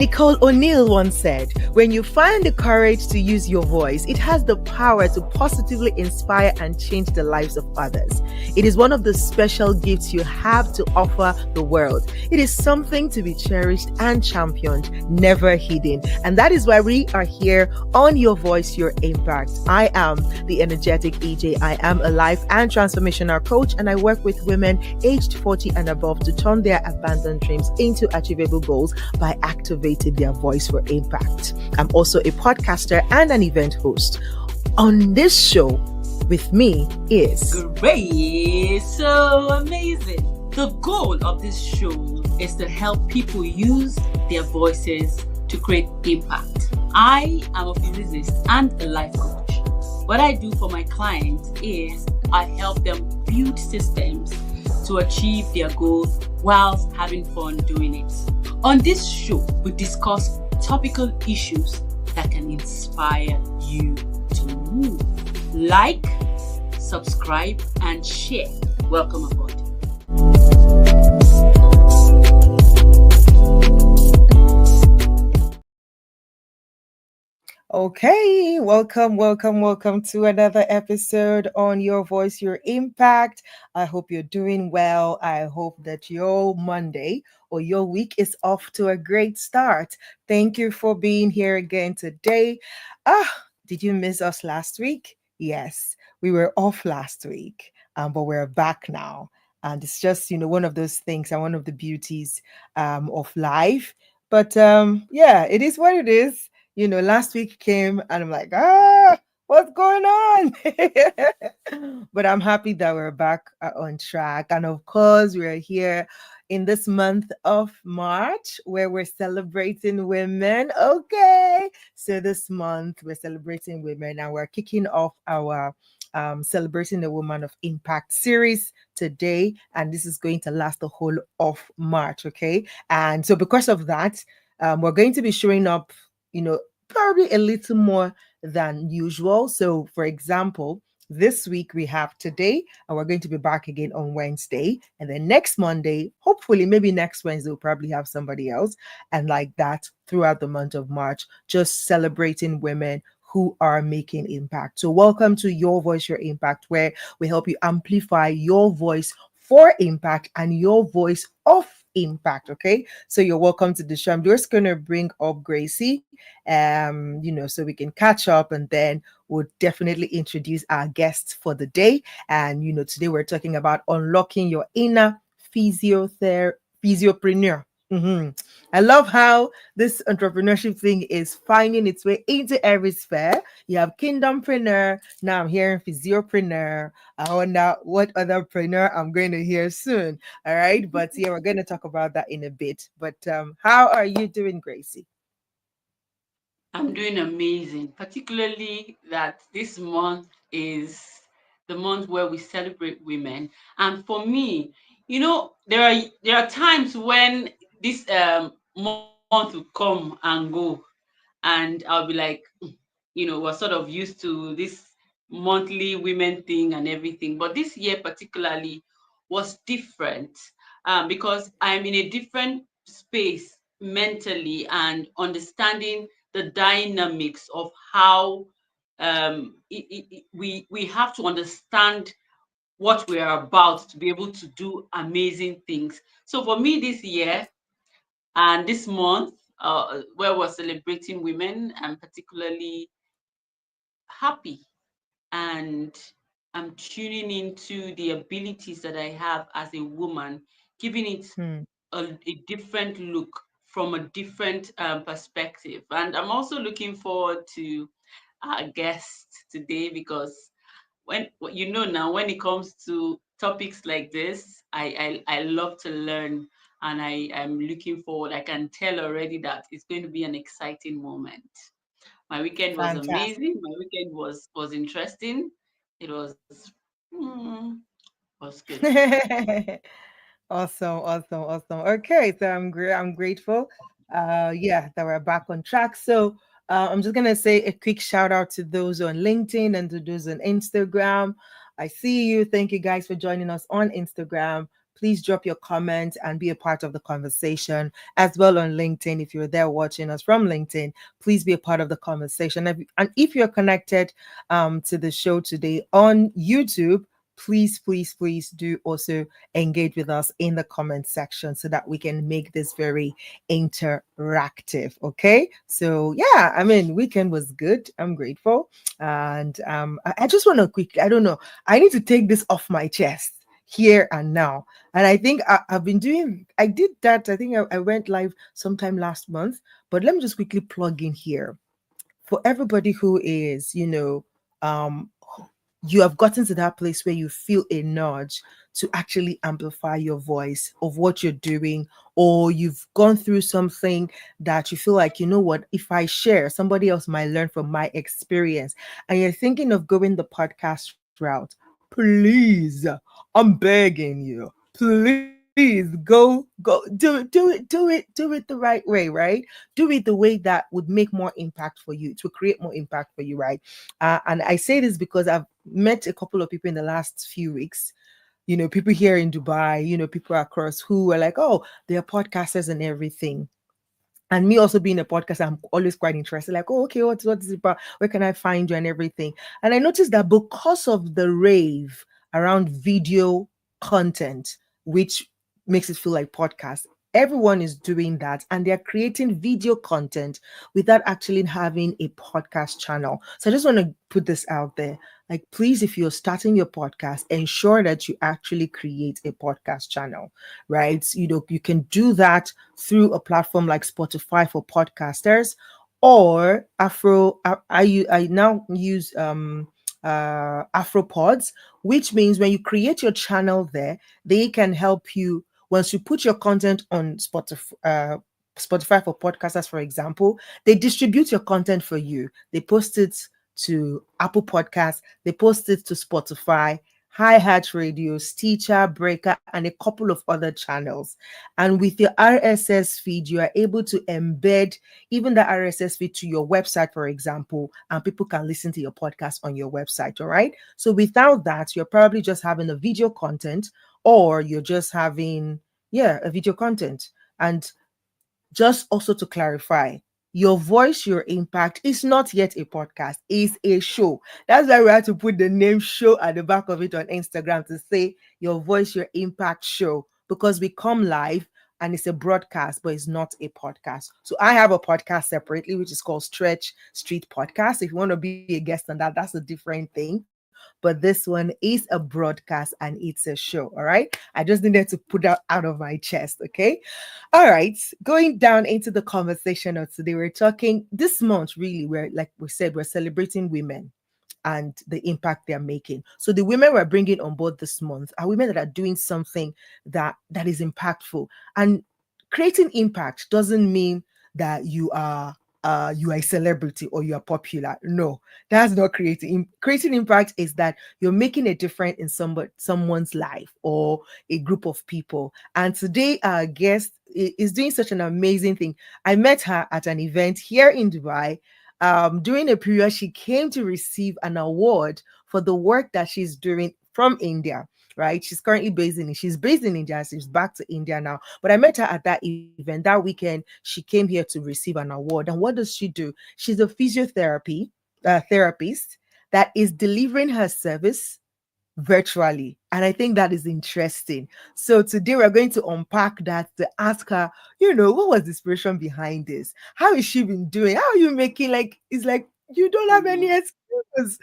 Nicole O'Neill once said, when you find the courage to use your voice, it has the power to positively inspire and change the lives of others. It is one of the special gifts you have to offer the world. It is something to be cherished and championed, never hidden. And that is why we are here on Your Voice, Your Impact. I am the energetic EJ. I am a life and transformational coach, and I work with women aged 40 and above to turn their abandoned dreams into achievable goals by activating their voice for impact. I'm also a podcaster and an event host. On this show with me is Great, so amazing. The goal of this show is to help people use their voices to create impact. I am a physicist and a life coach. What I do for my clients is I help them build systems to achieve their goals whilst having fun doing it. On this show, we discuss topical issues that can inspire you to move. Like, subscribe, and share. Welcome aboard. Okay, welcome to another episode on Your Voice, Your Impact. I hope you're doing well. I hope that your Monday or your week is off to a great start. Thank you for being here again today. Did you miss us last week? Yes, we were off last week, but we're back now. And it's just, one of those things and one of the beauties of life. But yeah, it is what it is. Last week came and I'm like, what's going on? But I'm happy that we're back on track. And of course, we're here in this month of March where we're celebrating women. Okay. So this month we're celebrating women and we're kicking off our Celebrating the Woman of Impact series today. And this is going to last the whole of March. Okay. And so because of that, we're going to be showing up probably a little more than usual. So, for example, this week we have today, and we're going to be back again on Wednesday. And then next Monday, hopefully, maybe next Wednesday, we'll probably have somebody else. And like that throughout the month of March, just celebrating women who are making impact. So, welcome to Your Voice, Your Impact, where we help you amplify your voice for impact and your voice of impact. Okay, so you're welcome to the show. I'm just gonna bring up Gracie, so we can catch up, and then we'll definitely introduce our guests for the day. And today we're talking about unlocking your inner physiopreneur. I love how this entrepreneurship thing is finding its way into every sphere. You have kingdompreneur. Now I'm hearing physiopreneur. I wonder what other preneur I'm going to hear soon. All right. But yeah, we're going to talk about that in a bit. But how are you doing, Gracie? I'm doing amazing, particularly that this month is the month where we celebrate women. And for me, there are times when this month will come and go, and I'll be like, we're sort of used to this monthly women thing and everything. But this year particularly was different because I'm in a different space mentally and understanding the dynamics of how we have to understand what we are about to be able to do amazing things. So for me this year and this month, where we're celebrating women, I'm particularly happy, and I'm tuning into the abilities that I have as a woman, giving it Hmm. a different look from a different perspective. And I'm also looking forward to our guest today because now when it comes to topics like this, I love to learn, and I am looking forward. I can tell already that it's going to be an exciting moment. My weekend was Fantastic. amazing. My weekend was interesting. It was good. Awesome. Okay, so I'm grateful. Yeah, that we're back on track. So I'm just gonna say a quick shout out to those on LinkedIn and to those on Instagram. I see you. Thank you guys for joining us on Instagram. please drop your comments and be a part of the conversation as well on LinkedIn. If you're there watching us from LinkedIn, please be a part of the conversation. And if you're connected to the show today on YouTube, please do also engage with us in the comment section so that we can make this very interactive. Okay. So yeah, I mean, weekend was good. I'm grateful. And I just want to quickly, I don't know, I need to take this off my chest here and now. And I think I've been doing, I did that. I think I went live sometime last month, but let me just quickly plug in here for everybody who is, um, you have gotten to that place where you feel a nudge to actually amplify your voice of what you're doing, or you've gone through something that you feel like, you know what, if I share, somebody else might learn from my experience, and you're thinking of going the podcast route. Please, I'm begging you, please go do it the right way, right? Do it the way that would make more impact for you, to create more impact for you, right? And I say this because I've met a couple of people in the last few weeks, people here in Dubai, people across who are like, oh, they're podcasters and everything. And me also being a podcaster, I'm always quite interested. Like, oh, okay, what is it about? Where can I find you and everything? And I noticed that because of the rave around video content, which makes it feel like podcast, everyone is doing that, and they're creating video content without actually having a podcast channel. So I just want to put this out there. Like, please, if you're starting your podcast, ensure that you actually create a podcast channel, right? You can do that through a platform like Spotify for podcasters, or I now use Afropods, which means when you create your channel there, they can help you once you put your content on Spotify for podcasters, for example. They distribute your content for you. They post it to Apple Podcasts, they post it to Spotify, Hi Hat Radio, Stitcher, Breaker, and a couple of other channels. And with your RSS feed, you are able to embed even the RSS feed to your website, for example, and people can listen to your podcast on your website. All right. So without that, you're probably just having a video content, or you're just having, yeah, a video content. And just also to clarify, your voice, your impact is not yet a podcast, it's a show. That's why we had to put the name show at the back of it on Instagram, to say your voice, your impact show, because we come live and it's a broadcast, but it's not a podcast. So I have a podcast separately, which is called Stretch Street Podcast. If you want to be a guest on that, that's a different thing. But this one is a broadcast and it's a show. All right. I just needed to put that out of my chest. Okay. All right, going down into the conversation of today, we're talking this month, really, we're like we said, we're celebrating women and the impact they're making. So the women we're bringing on board this month are women that are doing something that is impactful. And creating impact doesn't mean that you are a celebrity or you are popular. No, that's not creating. Creating impact is that you're making a difference in someone's life or a group of people. And today our guest is doing such an amazing thing. I met her at an event here in Dubai. During a period, she came to receive an award for the work that she's doing from India. Right, she's based in India. She's back to India now. But I met her at that event that weekend. She came here to receive an award. And what does she do? She's a physiotherapy therapist that is delivering her service virtually. And I think that is interesting. So today we're going to unpack that, to ask her, what was the inspiration behind this? How has she been doing? How are you making, like, it's like you don't have any Mm. excuse.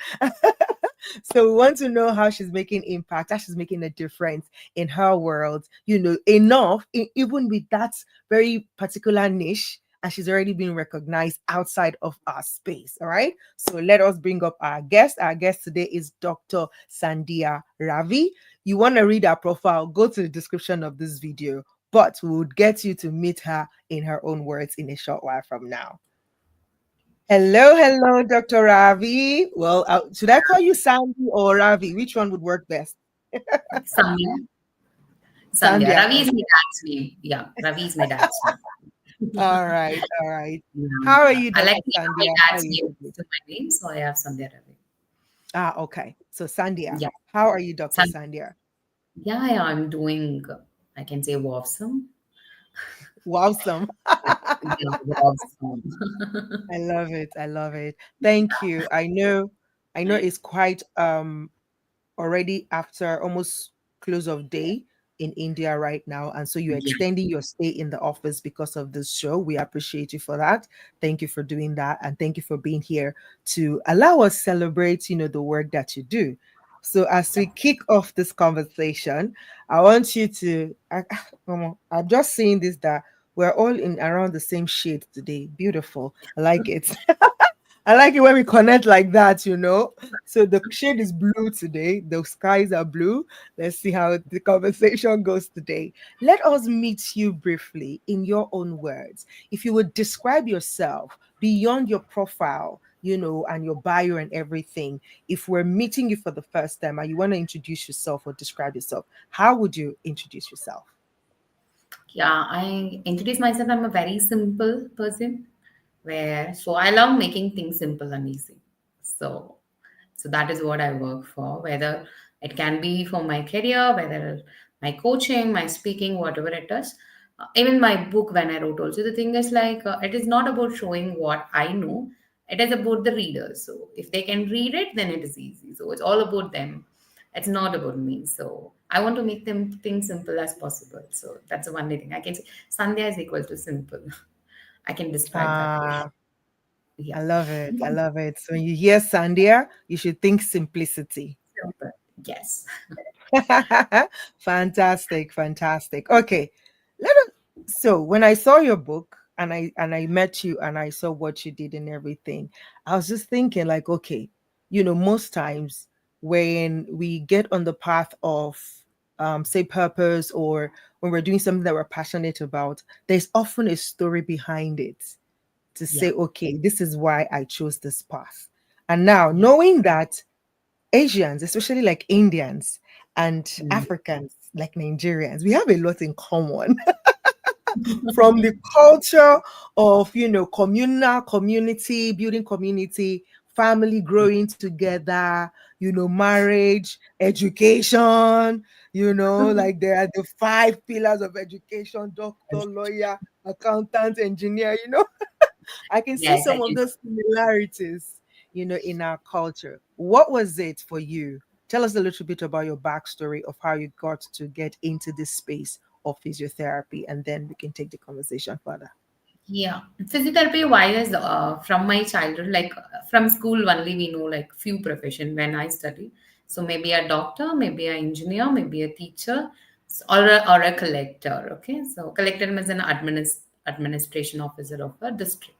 So we want to know how she's making impact, how she's making a difference in her world, enough, even with that very particular niche, and she's already been recognized outside of our space. All right. So let us bring up our guest. Our guest today is Dr. Sandhya Ravi. You want to read her profile, go to the description of this video, but we would get you to meet her in her own words in a short while from now. Hello, Dr. Ravi. Well, should I call you Sandy or Ravi? Which one would work best? Sandhya. Sandhya. Sandhya. Ravi is my dad's name. Yeah, Ravi is my dad's name. All right, all right. How are Yeah. you, I Dr. like to have my Sandhya? How are dad's you name today? to my name, so I have Sandhya Ravi. Okay. So Sandhya, Yeah, how are you, Dr. Sandhya. Sandhya? Yeah, yeah, I'm doing, I can say, awesome. Wowsome. Yeah, awesome. I love it. I love it. Thank you. I know it's quite already after almost close of day in India right now. And so you're Yeah, extending your stay in the office because of this show. We appreciate you for that. Thank you for doing that. And thank you for being here to allow us celebrate, the work that you do. So as we kick off this conversation, I want you to I'm just saying this that we're all in around the same shade today. Beautiful. I like it. I like it when we connect like that. So the shade is blue today. The skies are blue. Let's see how the conversation goes today. Let us meet you briefly in your own words. If you would describe yourself beyond your profile, and your bio and everything, if we're meeting you for the first time and you want to introduce yourself or describe yourself, how would you introduce yourself? yeah. I introduce myself. I'm a very simple person, where so I love making things simple and easy. So so that is what I work for. Whether it can be for my career, whether my coaching, my speaking, whatever it is. Even my book when I wrote also, the thing is like it is not about showing what I know. It is about the readers. So if they can read it, then it is easy. So it's all about them. It's not about me. So I want to make them things simple as possible. So that's the only thing I can say. Sandhya is equal to simple. I can describe that way. Ah, Yeah. I love it. I love it. So when you hear Sandia, you should think simplicity. Simple. Yes. Fantastic, fantastic. Okay. Let us so when I saw your book and I met you and I saw what you did and everything, I was just thinking like, okay, most times when we get on the path of say purpose or when we're doing something that we're passionate about, there's often a story behind it to Yeah. say, okay, this is why I chose this path. And now Yeah. knowing that Asians, especially like Indians and Mm. Africans, like Nigerians, we have a lot in common from the culture of, communal community, building community, family growing together, marriage, education, like there are the five pillars of education: doctor, lawyer, accountant, engineer. I can see Yes, I some of can. those similarities, in our culture. What was it for you? Tell us a little bit about your backstory of how you got to get into this space of physiotherapy, and then we can take the conversation further. Yeah, physiotherapy wise, from my childhood, like from school only, we know like few profession when I study. So maybe a doctor, maybe an engineer, maybe a teacher, or a collector. Okay, so collector is an administration officer of a district.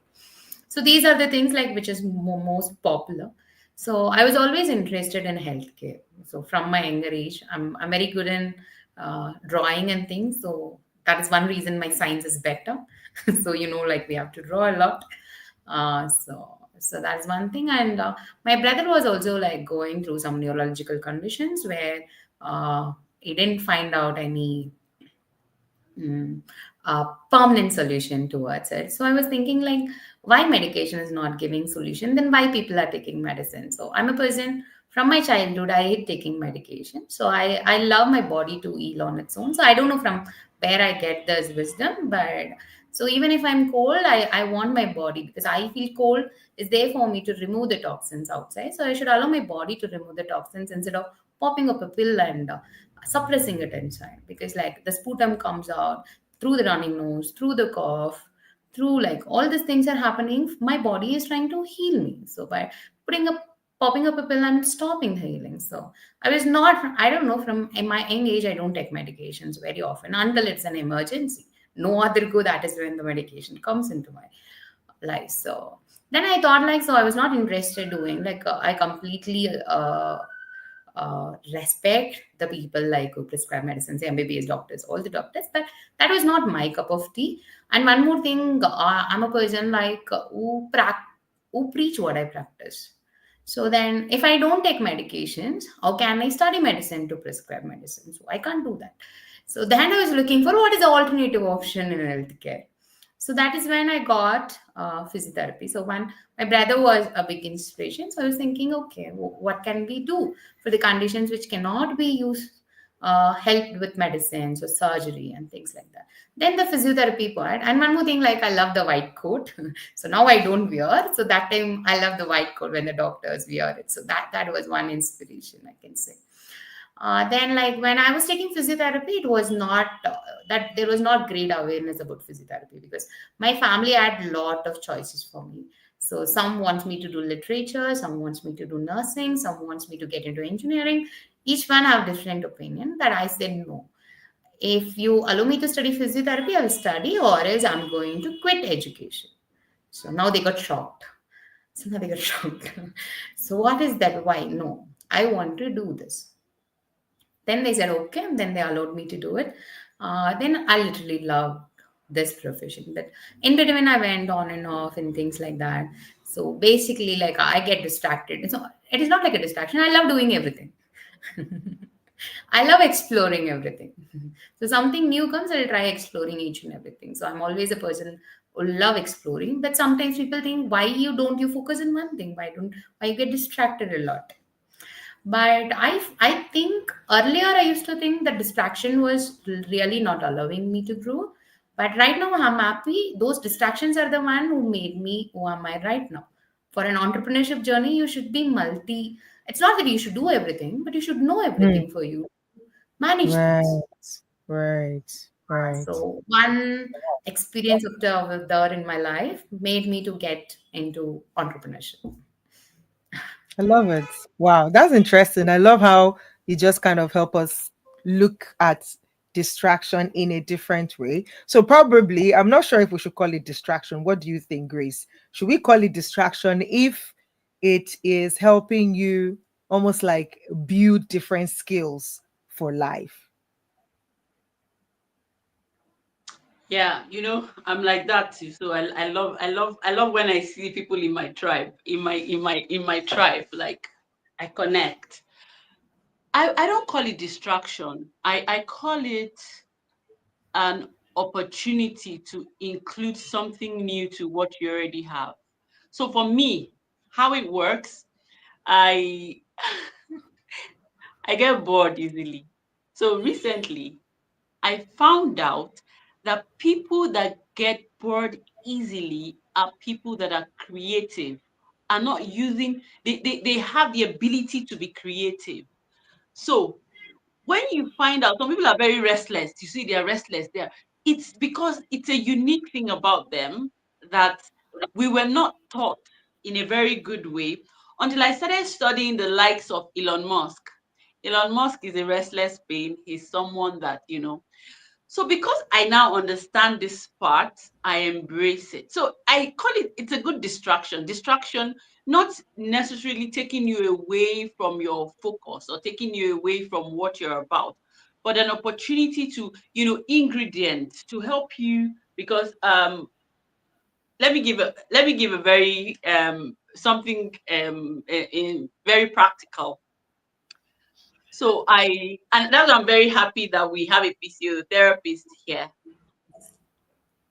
So these are the things like which is most popular. So I was always interested in healthcare. So from my younger age, I'm very good in drawing and things. So that is one reason my science is better. So like we have to draw a lot. So that's one thing. And my brother was also like going through some neurological conditions where he didn't find out any mm, permanent solution towards it. So I was thinking like, why medication is not giving solution? Then why people are taking medicine? So I'm a person from my childhood. I hate taking medication. So I love my body to heal on its own. So I don't know from where I get this wisdom, but so even if I'm cold, I want my body because I feel cold is there for me to remove the toxins outside. So I should allow my body to remove the toxins instead of popping up a pill and suppressing it inside because like the sputum comes out through the running nose, through the cough, through like all these things are happening. My body is trying to heal me. So by putting up popping up a pill and stopping healing. So I was not, I don't know, from in my young age, I don't take medications very often until it's an emergency. No other go, that is when the medication comes into my life. So then I thought like, so I was not interested doing like I completely respect the people like who prescribe medicines, MBBS doctors, all the doctors, but that was not my cup of tea. And one more thing, I'm a person like who preach what I practice. So then, if I don't take medications, how can I study medicine to prescribe medicine? So I can't do that. So then I was looking for what is the alternative option in healthcare. So that is when I got physiotherapy. So when my brother was a big inspiration, so I was thinking, okay, what can we do for the conditions which cannot be used helped with medicines or surgery and things like that. Then the physiotherapy part, and one more thing, like I love the white coat. So now I don't wear. So that time I love the white coat when the doctors wear it. So that was one inspiration, I can say. Then, like when I was taking physiotherapy, it was not that there was not great awareness about physiotherapy because my family had a lot of choices for me. So some wants me to do literature, some wants me to do nursing, some wants me to get into engineering. Each one have different opinion. That I said no. If you allow me to study physiotherapy, I will study, or else I'm going to quit education. So now they got shocked. So now they got shocked. So what is that? Why? No, I want to do this. Then they said okay, and then they allowed me to do it. Then I literally loved this profession. But in between, I went on and off and things like that. So basically, like I get distracted. So it is not like a distraction. I love doing everything. I love exploring everything. So something new comes, I'll try exploring each and everything. So I'm always a person who love exploring. But sometimes people think, why you focus on one thing? Why you get distracted a lot? But I think earlier I used to think that distraction was really not allowing me to grow. But right now I'm happy. Those distractions are the one who made me who am I right now. For an entrepreneurship journey, you should be multi. It's not that you should do everything, but you should know Mm, everything for you manage things. right, right, right. So one experience of the other in my life made me to get into entrepreneurship. I love it. Wow, that's interesting. I love how you just kind of help us look at distraction in a different way. So probably, I'm not sure if we should call it distraction. What do you think, Grace? Should we call it distraction if it is helping you almost like build different skills for life? Yeah, I'm like that too. So I love when I see people in my tribe, in my tribe, like I connect. I don't call it distraction. I call it an opportunity to include something new to what you already have. So for me, how it works, I I get bored easily. So recently, I found out that people that get bored easily are people that are creative, are not using, they have the ability to be creative. So when you find out some people are very restless, you see they're restless there, it's because it's a unique thing about them that we were not taught in a very good way until I started studying the likes of Elon Musk. Elon Musk is a restless being. He's someone that, so because I now understand this part, I embrace it. So I call it's a good distraction. Distraction, not necessarily taking you away from your focus or taking you away from what you're about, but an opportunity to, ingredients to help you because let me give a very something in very practical. So and that's why I'm very happy that we have a physiotherapist here.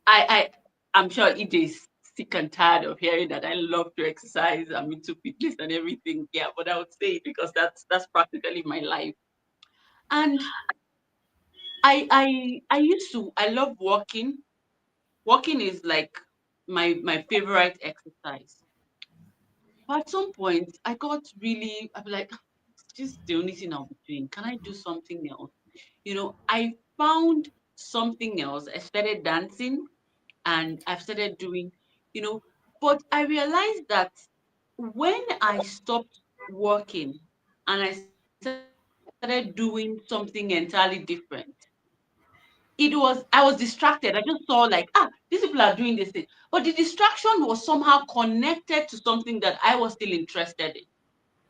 I I'm sure EJ is sick and tired of hearing that I love to exercise. I'm into fitness and everything. Yeah, but I would say it because that's practically my life. And I love walking. Walking is like my favorite exercise. But at some point, I'm like, this is the only thing I'll be doing. Can I do something else? I found something else. I started dancing and I've started doing, you know, but I realized that when I stopped working and I started doing something entirely different, I was distracted. I just saw like, these people are doing this thing. But the distraction was somehow connected to something that I was still interested in.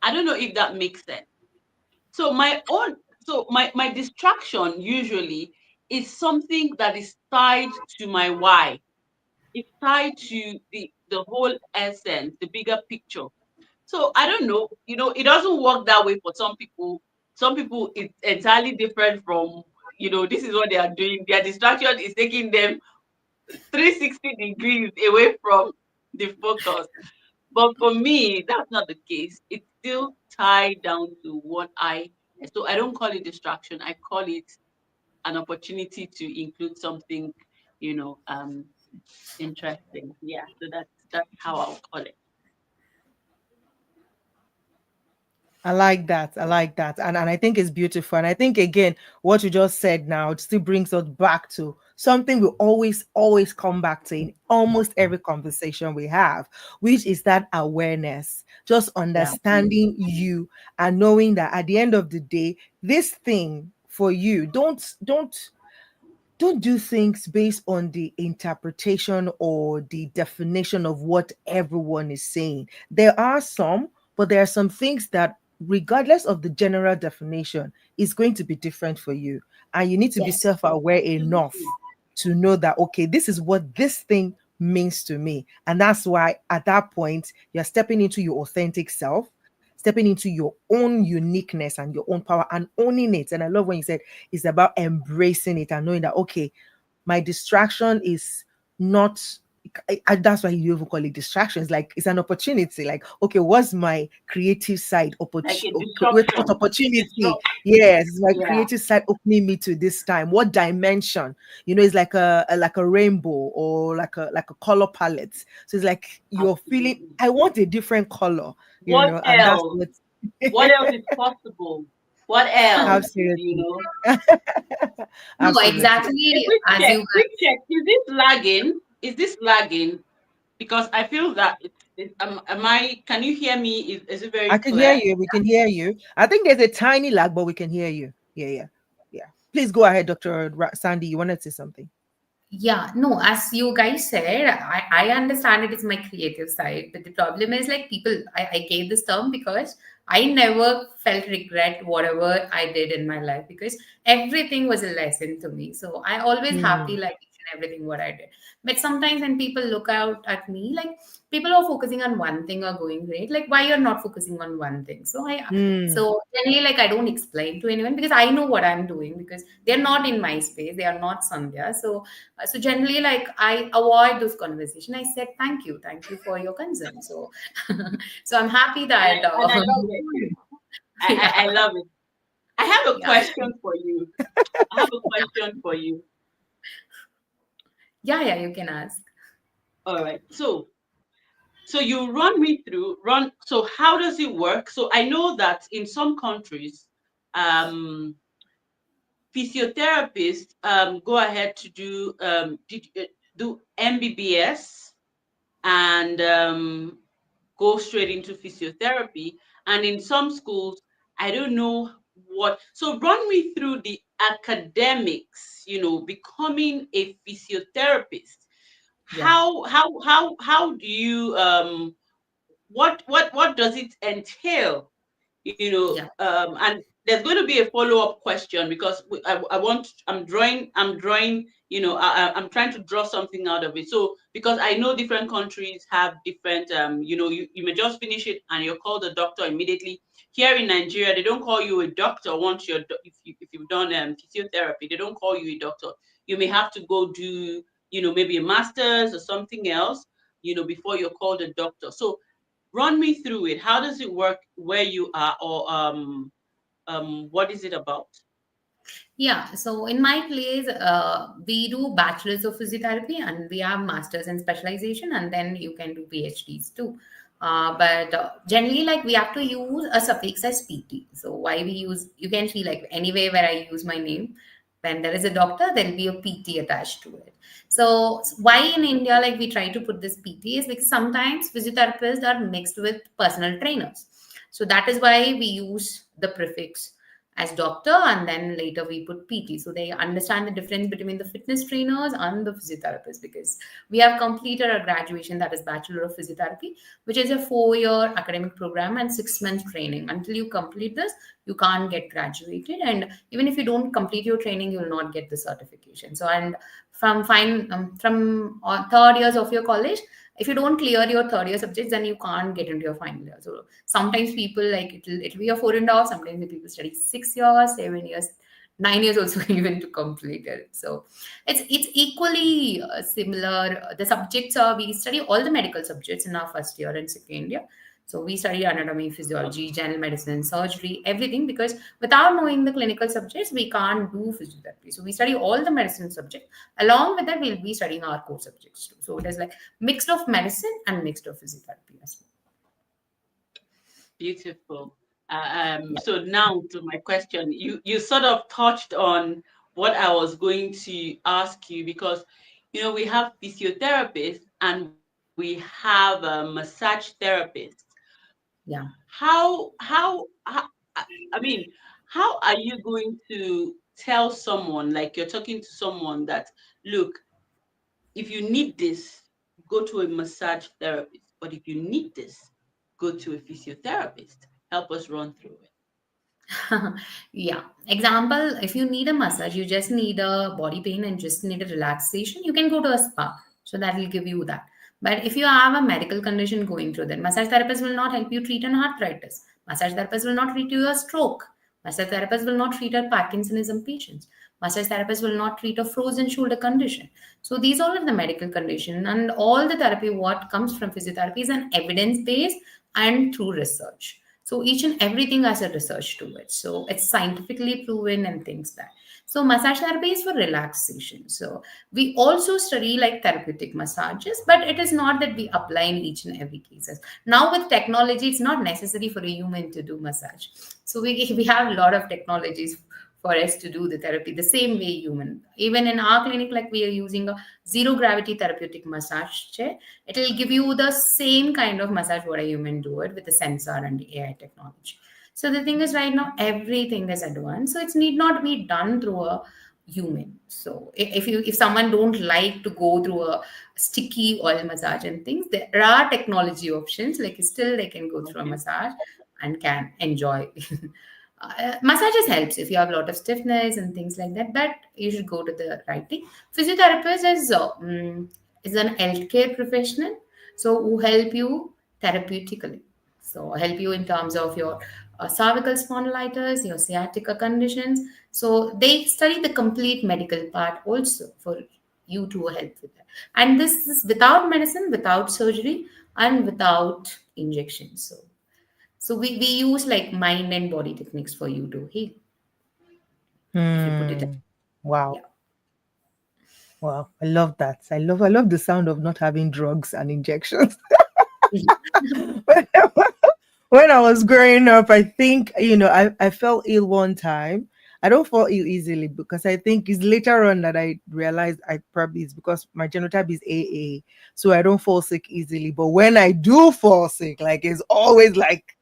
I don't know if that makes sense. So my distraction usually is something that is tied to my why. It's tied to the whole essence, the bigger picture. So I don't know, it doesn't work that way for some people. Some people it's entirely different from, this is what they are doing. Their distraction is taking them 360 degrees away from the focus. But for me, that's not the case. It's still tied down to what I So I don't call it distraction. I call it an opportunity to include something, you know, interesting. Yeah. So that's how I'll call it. I like that. I like that. And I think it's beautiful. And I think, again, what you just said now, it still brings us back to something we always come back to in almost every conversation we have, which is that awareness, just Yeah. understanding you and knowing that at the end of the day, this thing for you, don't do things based on the interpretation or the definition of what everyone is saying. There are some, but there are some things that, regardless of the general definition, is going to be different for you. And you need to be Yes. self aware Absolutely. enough to know that, okay, this is what this thing means to me. And that's why at that point, you're stepping into your authentic self, stepping into your own uniqueness and your own power and owning it. And I love when you said it's about embracing it and knowing that, okay, my distraction is not, that's why you even call it distractions. Like, it's an opportunity. Like, okay, what's my creative side Like a what disruption. opportunity? Disrupt. Yes, it's my Yeah. creative side opening me to this time. What dimension? It's like a rainbow, or like a color palette. So it's like you're feeling, Absolutely. I want a different color, What and that's else? what. What else is possible? What else? You Absolutely. know? No, Absolutely. A exactly quick as check. you Quick guys. check. Is this lagging? Is this lagging? Because I feel that am I? Can you hear me? Is it very I can hear clear? you. We can hear you. I think there's a tiny lag, but we can hear you. Yeah, yeah, yeah. Please go ahead, Dr. Sandy. You wanted to say something? Yeah, no, as you guys said, I understand it is my creative side, but the problem is like people, I gave this term because I never felt regret whatever I did in my life because everything was a lesson to me. So I always happy Mm, like each and everything what I did. But sometimes when people look out at me, like people are focusing on one thing or going great, like why you're not focusing on one thing. mm, So generally like I don't explain to anyone because I know what I'm doing because they're not in my space, they are not Sandhya. So generally, like I avoid those conversation. I said thank you for your concern. So, so I'm happy that And I love it. I yeah, love it. I have a yeah, question for you. I have a question for you. yeah. You can ask. All right. So you run me through run. So how does it work? So I know that in some countries, um, physiotherapists go ahead to do MBBS and go straight into physiotherapy. And in some schools, I don't know what. So run me through the academics. Becoming a physiotherapist. Yeah, How do you what does it entail? yeah, And there's going to be a follow-up question because I'm drawing, I'm trying to draw something out of it. So because I know different countries have different, you may just finish it and you're called a doctor immediately. Here in Nigeria, they don't call you a doctor once if you've done physiotherapy. They don't call you a doctor. You may have to go do, maybe a master's or something else, before you're called a doctor. So run me through it. How does it work where you are, or what is it about? yeah. So in my place, we do bachelor's of physiotherapy, and we have masters in specialization, and then you can do PhDs too. But generally, like we have to use a suffix as PT. So why we use, you can see like anywhere where I use my name, when there is a doctor, there will be a PT attached to it. So why in India, like we try to put this PT is because sometimes physiotherapists are mixed with personal trainers. So that is why we use the prefix as doctor, and then later we put PT. So they understand the difference between the fitness trainers and the physiotherapists because we have completed our graduation, that is Bachelor of Physiotherapy, which is a 4-year academic program and 6 months training. Until you complete this, you can't get graduated. And even if you don't complete your training, you will not get the certification. So, and from third years of your college, if you don't clear your third year subjects, then you can't get into your final year. So sometimes people like it'll be a 4.5. Sometimes the people study 6 years, 7 years, 9 years also even to complete it. So it's equally similar. The subjects are, we study all the medical subjects in our first year and second year. So we study anatomy, physiology, general medicine, surgery, everything, because without knowing the clinical subjects, we can't do physiotherapy. So we study all the medicine subjects. Along with that, we'll be studying our core subjects too. So it is like mixed of medicine and mixed of physiotherapy as Beautiful. well. So now to my question, you sort of touched on what I was going to ask you, because we have physiotherapists and we have a massage therapist. Yeah. How I mean, how are you going to tell someone, like you're talking to someone, that look, if you need this, go to a massage therapist. But if you need this, go to a physiotherapist. Help us run through it. Yeah. Example, if you need a massage, you just need a body pain and just need a relaxation, you can go to a spa. So that will give you that. But if you have a medical condition going through that, massage therapist will not help you treat an arthritis. Massage therapist will not treat you a stroke. Massage therapist will not treat a Parkinsonism patients. Massage therapist will not treat a frozen shoulder condition. So these all are the medical condition, and all the therapy what comes from physiotherapy is an evidence based and through research. So each and everything has a research to it. So it's scientifically proven and things that. So massage therapy is for relaxation. So we also study like therapeutic massages, but it is not that we apply in each and every cases. Now with technology, it's not necessary for a human to do massage. So we have a lot of technologies for us to do the therapy the same way human. Even in our clinic, like we are using a zero gravity therapeutic massage chair, it will give you the same kind of massage what a human do it with the sensor and the AI technology. So the thing is right now everything is advanced, so it need not be done through a human. So if someone don't like to go through a sticky oil massage and things, there are technology options, like still they can go through a Okay. massage and can enjoy. Massages helps if you have a lot of stiffness and things like that, but you should go to the right thing. Physiotherapist is an healthcare professional, so who help you therapeutically. So help you in terms of your cervical spondylitis, your sciatica conditions. So they study the complete medical part also for you to help with that. And this is without medicine, without surgery, and without injections. So we use like mind and body techniques for you to heal, if you put it that. Hmm. Wow. Yeah. Wow. I love that. I love the sound of not having drugs and injections. When I was growing up, I think, I fell ill one time. I don't fall ill easily because I think it's later on that I realized I probably it's because my genotype is AA. So I don't fall sick easily. But when I do fall sick, like it's always like,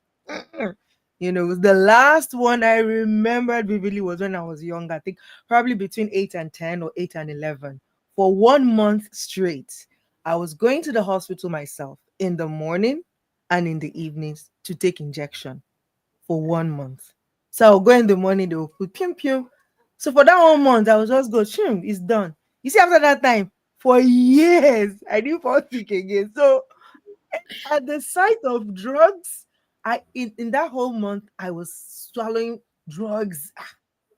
the last one I remembered vividly was when I was young. I think probably between 8 and 10 or 8 and 11. For 1 month straight, I was going to the hospital myself in the morning and in the evenings to take injection for 1 month. So I'll go in the morning, they will put pium pium. So for that 1 month, I was just go, shim, it's done. You see, after that time, for years, I didn't fall sick again. So at the sight of drugs, in that whole month, I was swallowing drugs.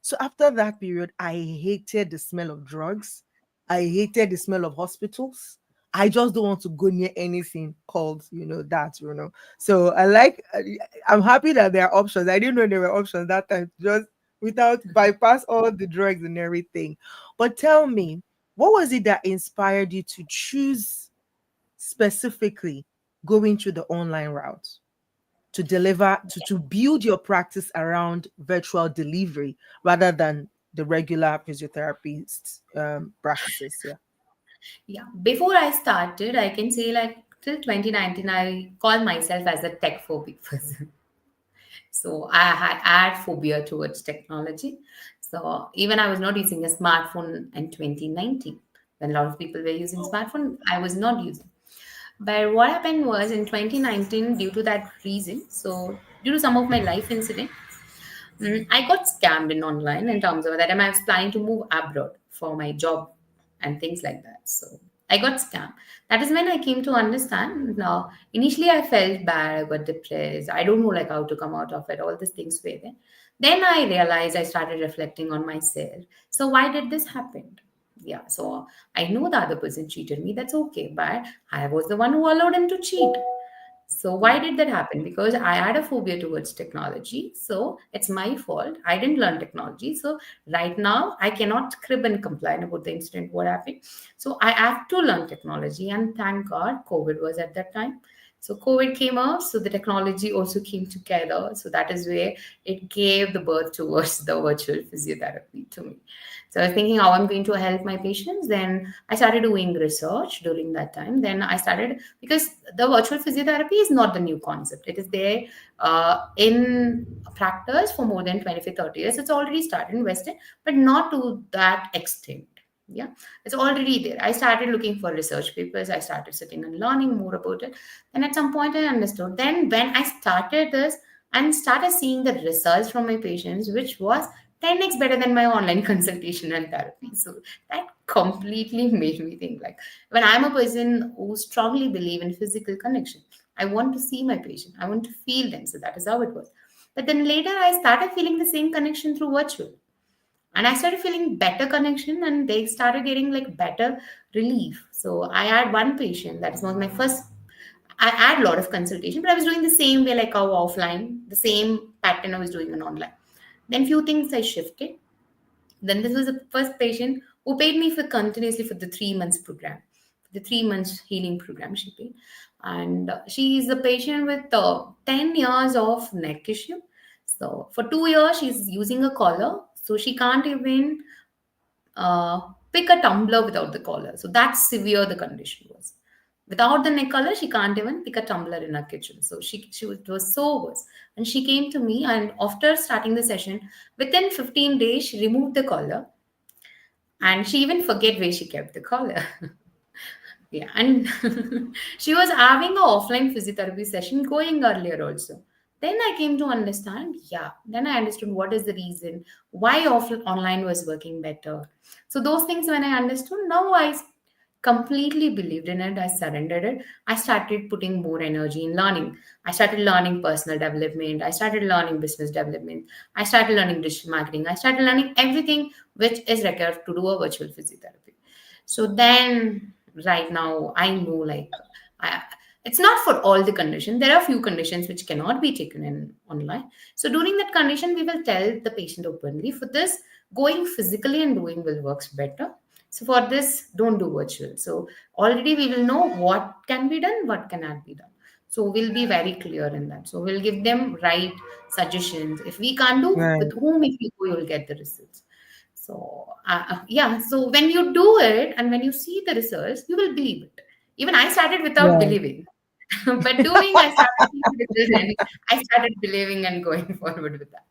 So after that period, I hated the smell of drugs. I hated the smell of hospitals. I just don't want to go near anything called, that. So I'm happy that there are options. I didn't know there were options that time, just without bypass all the drugs and everything. But tell me, what was it that inspired you to choose specifically going through the online route? To deliver to build your practice around virtual delivery rather than the regular physiotherapist practices. Yeah. Yeah. Before I started, I can say like till 2019, I call myself as a tech phobic person. So I had phobia towards technology. So even I was not using a smartphone in 2019. When a lot of people were using smartphone, I was not using. But what happened was in 2019, due to that reason, so due to some of my life incident, I got scammed in online in terms of that. And I was planning to move abroad for my job and things like that. So I got scammed. That is when I came to understand. Now, initially I felt bad, I got depressed. I don't know like how to come out of it. All these things were there. Then I realized I started reflecting on myself. So why did this happen? Yeah, so I know the other person cheated me. That's okay, but I was the one who allowed him to cheat. So why did that happen? Because I had a phobia towards technology. So it's my fault. I didn't learn technology. So right now I cannot crib and complain about the incident what happened. So I have to learn technology, and thank God COVID was at that time. So COVID came out, so the technology also came together. So that is where it gave the birth towards the virtual physiotherapy to me. So I was thinking how I'm going to help my patients. Then I started doing research during that time. Then I started, because the virtual physiotherapy is not the new concept. It is there in practice for more than 25, 30 years. It's already started in Western, but not to that extent. Yeah, it's already there. I started looking for research papers. I started sitting and learning more about it. Then at some point I understood. Then when I started this and started seeing the results from my patients, which was 10x better than my online consultation and therapy. So that completely made me think, like, when I'm a person who strongly believe in physical connection, I want to see my patient, I want to feel them. So that is how it was. But then later I started feeling the same connection through virtual. And I started feeling better connection, and they started getting like better relief. So I had one patient that was my first. I had a lot of consultation, but I was doing the same way like our offline, the same pattern I was doing on online. Then few things I shifted. Then this was the first patient who paid me for continuously for the 3 months program, the 3 months healing program she paid. And she is a patient with 10 years of neck issue. So for 2 years, she's using a collar. So she can't even uh, pick a tumbler without the collar. So that's severe the condition was. Without the neck collar, she can't even pick a tumbler in her kitchen. So it was so worse. And she came to me, and after starting the session, within 15 days, she removed the collar, and she even forget where she kept the collar. Yeah, and she was having a offline physiotherapy session going earlier also. Then I came to understand, yeah, then I understood what is the reason why online was working better. So those things when I understood, now I completely believed in it. I surrendered it. I started putting more energy in learning. I started learning personal development. I started learning business development. I started learning digital marketing. I started learning everything which is required to do a virtual physiotherapy. So then, right now, I know like I, it's not for all the conditions. There are few conditions which cannot be taken in online. So during that condition, we will tell the patient openly. For this, going physically and doing will works better. So for this, don't do virtual. So already we will know what can be done, what cannot be done. So we'll be very clear in that. So we'll give them right suggestions. If we can't do, Right. with whom if you go, you'll get the results. So yeah, so when you do it and when you see the results, you will believe it. Even I started without Right. believing, but doing, I started seeing the results, and I started believing and going forward with that.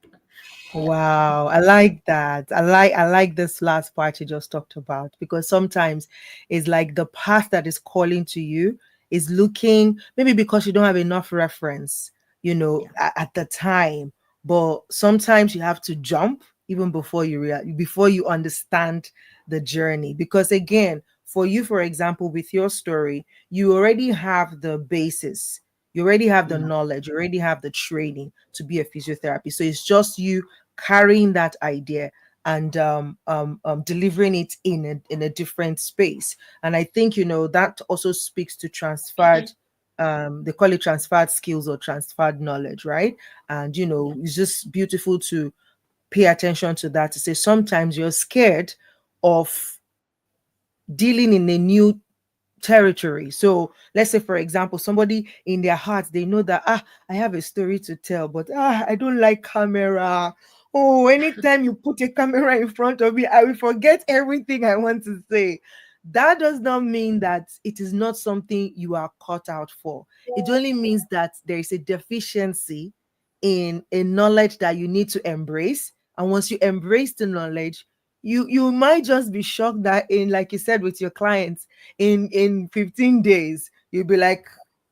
Yeah, Wow, I like that. I like this last part you just talked about, because sometimes it's like the path that is calling to you is looking, maybe because you don't have enough reference, yeah, at the time. But sometimes you have to jump even before you understand the journey, because again, for you, for example, with your story, you already have the basis. You already have the yeah, knowledge, you already have the training to be a physiotherapist. So it's just you carrying that idea and delivering it in a different space. And I think that also speaks to transferred, they call it transferred skills or transferred knowledge, right? And yeah, it's just beautiful to pay attention to that, to say sometimes you're scared of dealing in a new territory. So let's say, for example, somebody in their heart, they know that, I have a story to tell, but I don't like camera. Oh, anytime you put a camera in front of me, I will forget everything I want to say. That does not mean that it is not something you are cut out for. It only means that there is a deficiency in a knowledge that you need to embrace. And once you embrace the knowledge, you might just be shocked that, in like you said with your clients, in 15 days you'll be like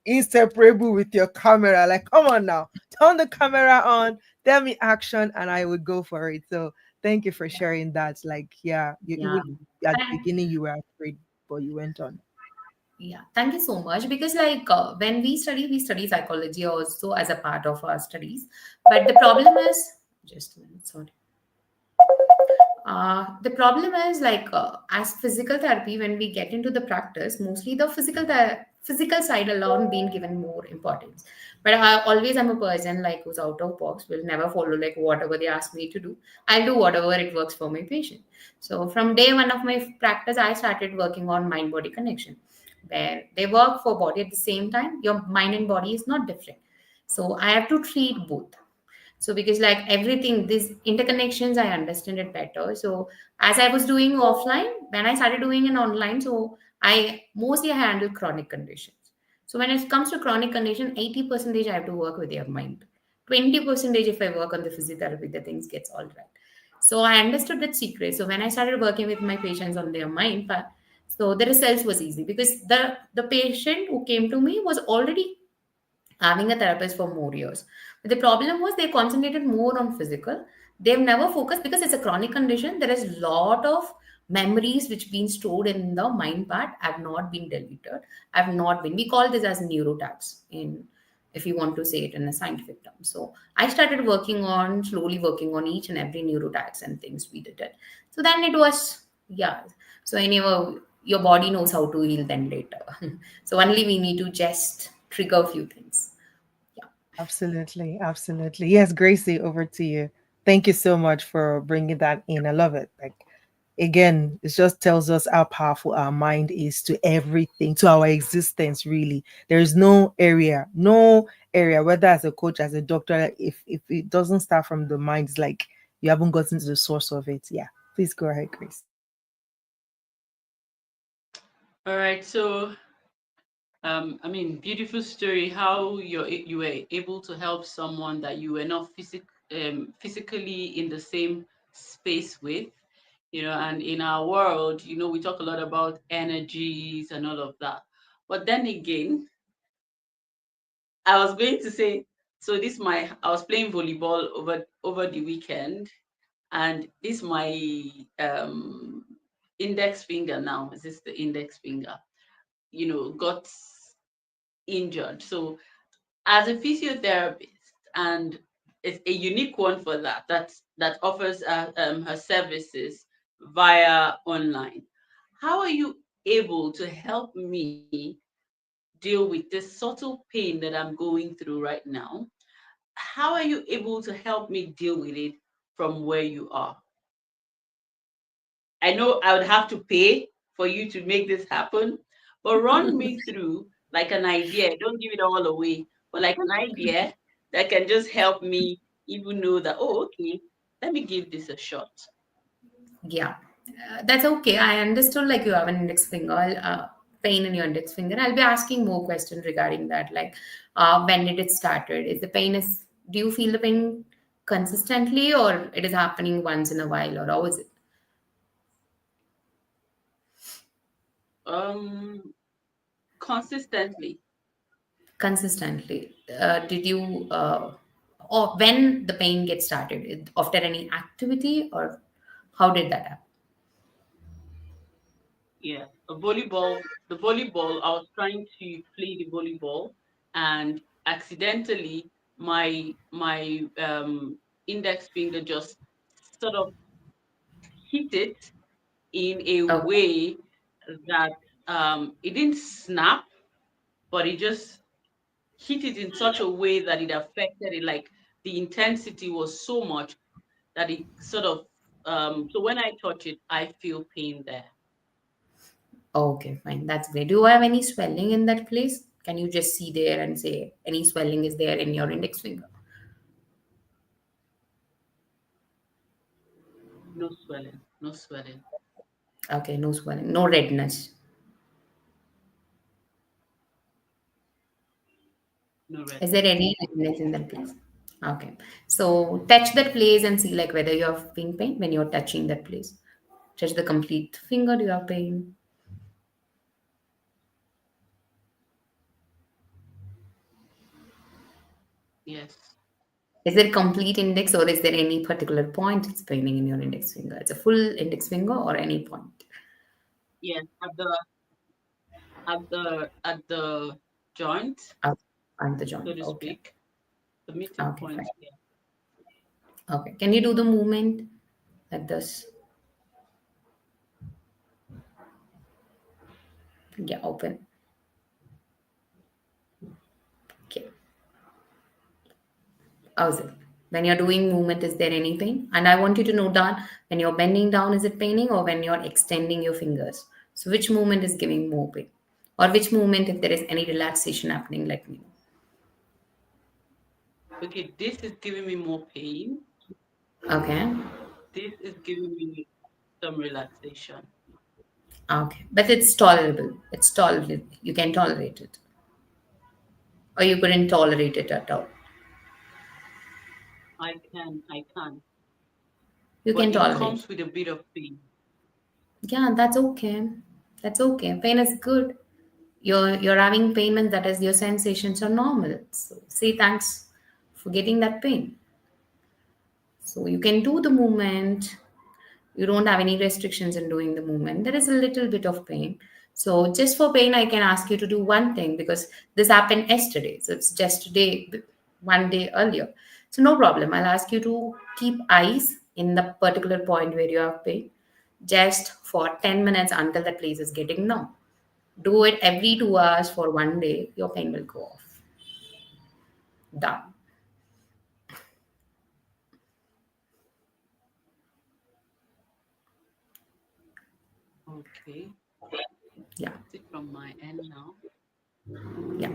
inseparable with your camera, like, come on now, turn the camera on, tell me action, and I would go for it. So thank you for sharing that. Like, yeah, you yeah. would, at the Thank, beginning you were afraid, but you went on. yeah, thank you so much. Because like when we study psychology also as a part of our studies. But the problem is, just a minute, sorry. The problem is like as physical therapy, when we get into the practice, mostly the physical side alone being given more importance. But I always am a person like who's out of box, will never follow like whatever they ask me to do. I'll do whatever it works for my patient. So from day one of my practice, I started working on mind body connection, where they work for body at the same time. Your mind and body is not different. So I have to treat both. So because like everything, these interconnections, I understand it better. So as I was doing offline, when I started doing it online, so I mostly handle chronic conditions. So when it comes to chronic condition, 80% I have to work with your mind. 20% if I work on the physiotherapy, the things gets all right. So I understood that secret. So when I started working with my patients on their mind, so the results was easy because the patient who came to me was already having a therapist for more years. But the problem was they concentrated more on physical. They've never focused because it's a chronic condition. There is a lot of memories which been stored in the mind part have not been deleted. Have not been. We call this as neurotags in, if you want to say it in a scientific term. So I started slowly working on each and every neurotags and things we did it. So then it was, yeah. So anyway, your body knows how to heal then later. So only we need to just trigger a few things. Yeah. Absolutely. Absolutely. Yes, Gracie, over to you. Thank you so much for bringing that in. I love it. Like, again, it just tells us how powerful our mind is to everything, to our existence, really. There is no area, whether as a coach, as a doctor, if it doesn't start from the mind, it's like you haven't gotten to the source of it. Yeah. Please go ahead, Grace. All right. So, I mean, beautiful story. How you were able to help someone that you were not physically in the same space with, and in our world, we talk a lot about energies and all of that. But then again, I was going to say, so I was playing volleyball over the weekend, and this my um index finger now. Is this the index finger? Got injured. So as a physiotherapist, and it's a unique one for that offers her services via online. How are you able to help me deal with this subtle pain that I'm going through right now? How are you able to help me deal with it from where you are? I know I would have to pay for you to make this happen, but run me through like an idea. Don't give it all away, but like an idea that can just help me even know that, oh, okay, let me give this a shot. Yeah. That's okay. I understood like you have an index finger, pain in your index finger. I'll be asking more questions regarding that. Like, when did it started? Is the pain is, do you feel the pain consistently or it is happening once in a while or how is it? Um, Consistently. Consistently. Did you, or when the pain gets started? After any activity or how did that happen? Yeah, the volleyball. I was trying to play the volleyball, and accidentally, my index finger just sort of hit it in a Okay. way that it didn't snap, but it just hit it in such a way that it affected it. Like the intensity was so much that it sort of so when I touch it, I feel pain there. Okay, fine. That's great. Do you have any swelling in that place? Can you just see there and say any swelling is there in your index finger? No swelling, no swelling, Okay, no swelling, no redness. no Is there redness. any redness in that place? Okay. So touch that place and see like whether you have pain when you're touching that place. Touch the complete finger, do you have pain? Yes, Is it complete index or is there any particular point it's paining in your index finger? It's a full index finger or any point? yes, at the joint, Out on the so joint. to Okay. speak, the meeting Okay, point. fine. Yeah. Okay. Can you do the movement like this? Yeah, open. How's it? When you're doing movement, is there any pain? And I want you to note down when you're bending down, is it paining, or when you're extending your fingers? So which movement is giving more pain? Or which movement, if there is any relaxation happening, let me Okay, this is giving me more pain. know. Okay. This is giving me some relaxation. Okay. But it's tolerable. It's tolerable. You can tolerate it. Or you couldn't tolerate it at all. I can, You but can it tolerate. comes with a bit of pain. Yeah, that's okay. That's okay. Pain is good. You're having pain means that is your sensations are normal. So say thanks for getting that pain. So you can do the movement. You don't have any restrictions in doing the movement. There is a little bit of pain. So just for pain, I can ask you to do one thing because this happened yesterday. So it's just today, one day earlier. So no problem. I'll ask you to keep eyes in the particular point where you have pain just for 10 minutes until that place is getting numb. Do it every 2 hours for one day. Your pain will go off. Done. Okay, Yeah. that's it from my end now. Yeah.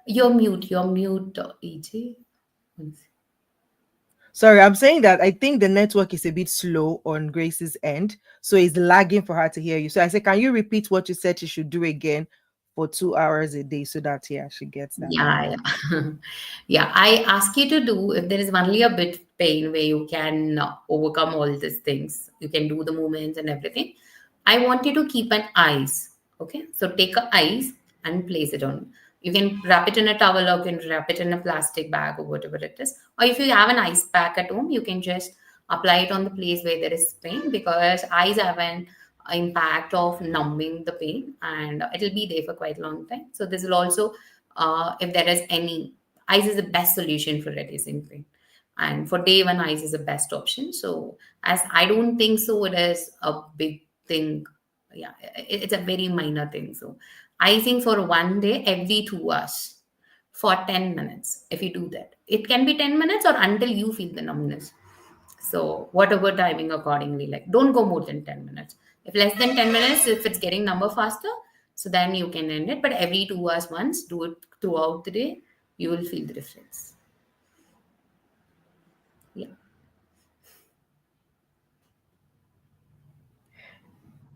You're mute, EJ. Sorry, I'm saying that I think the network is a bit slow on Grace's end, so it's lagging for her to hear you. So I said, can you repeat what you said she should do again for 2 hours a day so that yeah, she gets that. Yeah, yeah. Yeah, I ask you to do if there is only a bit pain where you can overcome all these things, you can do the movements and everything. I want you to keep an ice. Okay, so take a ice and place it on. You can wrap it in a towel or you can wrap it in a plastic bag or whatever it is. Or if you have an ice pack at home, you can just apply it on the place where there is pain because ice have an impact of numbing the pain and it'll be there for quite a long time. So this will also if there is any ice is the best solution for reducing pain and for day one ice is the best option. So as I don't think so it is a big thing. Yeah, it's a very minor thing. So icing for one day every 2 hours for 10 minutes. If you do that, it can be 10 minutes or until you feel the numbness. So whatever timing accordingly, like don't go more than 10 minutes. If less than 10 minutes, if it's getting number faster, so then you can end it. But every 2 hours once, do it throughout the day, you will feel the difference. Yeah.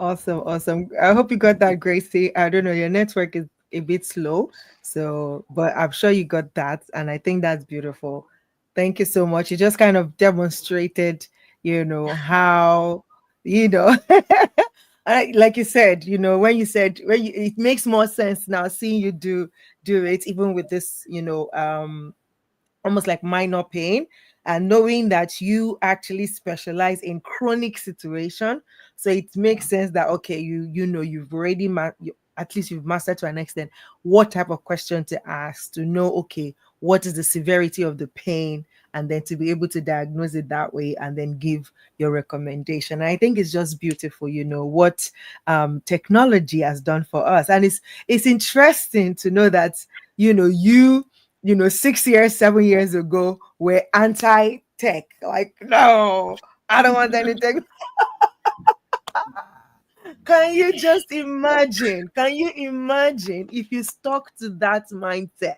Awesome, awesome. I hope you got that, Gracie. I don't know, your network is a bit slow, so but I'm sure you got that, and I think that's beautiful. Thank you so much. You just kind of demonstrated, how, you know, like you said, when you said it makes more sense now seeing you do it, even with this, almost like minor pain, and knowing that you actually specialize in chronic situation, so it makes sense that okay, you've already at least you've mastered to an extent what type of question to ask to know, okay, what is the severity of the pain, and then to be able to diagnose it that way and then give your recommendation. And I think it's just beautiful, what technology has done for us. And it's interesting to know that you 6 years, 7 years ago were anti-tech. Like, no, I don't want any tech. Can you just imagine? Can you imagine if you stuck to that mindset?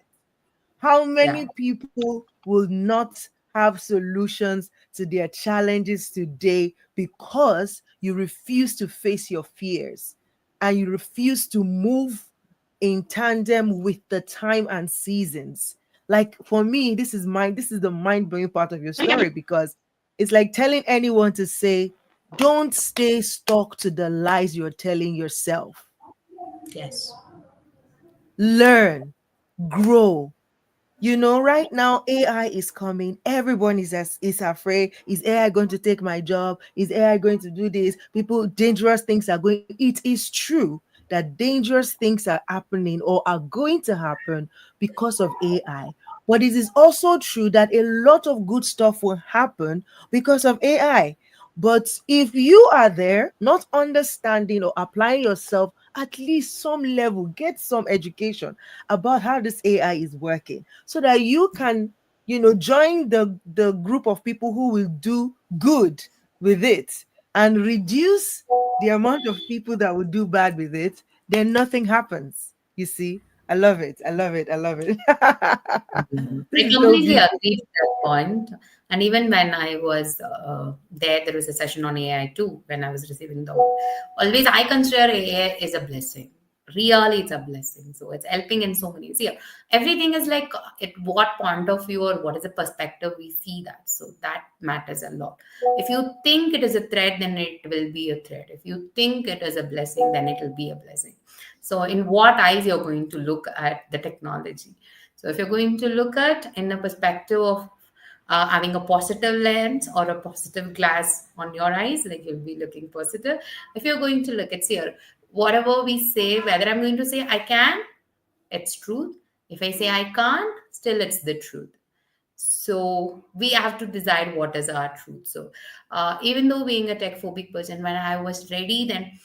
How Yeah. many people will not have solutions to their challenges today because you refuse to face your fears and you refuse to move in tandem with the time and seasons? Like for me, this is the mind-blowing part of your story, because it's like telling anyone to say, don't stay stuck to the lies you're telling yourself. Yes. Learn, grow. Right now AI is coming. Everyone is afraid. Is AI going to take my job? Is AI going to do this? People, dangerous things are going. It is true that dangerous things are happening or are going to happen because of AI. But it is also true that a lot of good stuff will happen because of AI. But if you are there, not understanding or applying yourself, at least some level, get some education about how this AI is working so that you can, join the group of people who will do good with it and reduce the amount of people that will do bad with it, then nothing happens. You see? I love it. I love it. I love it. I This is so completely beautiful. agree with that point. And even when I was there was a session on AI too, when I was receiving the always I consider AI is a blessing. Really, it's a blessing. So it's helping in so many. See, everything is like at what point of view or what is the perspective we see that. So that matters a lot. If you think it is a threat, then it will be a threat. If you think it is a blessing, then it will be a blessing. So in what eyes you're going to look at the technology. So if you're going to look at in a perspective of having a positive lens or a positive glass on your eyes, like you'll be looking positive. If you're going to look at here, whatever we say, whether I'm going to say I can, it's truth. If I say I can't, still it's the truth. So we have to decide what is our truth. So even though being a tech phobic person, when I was ready, then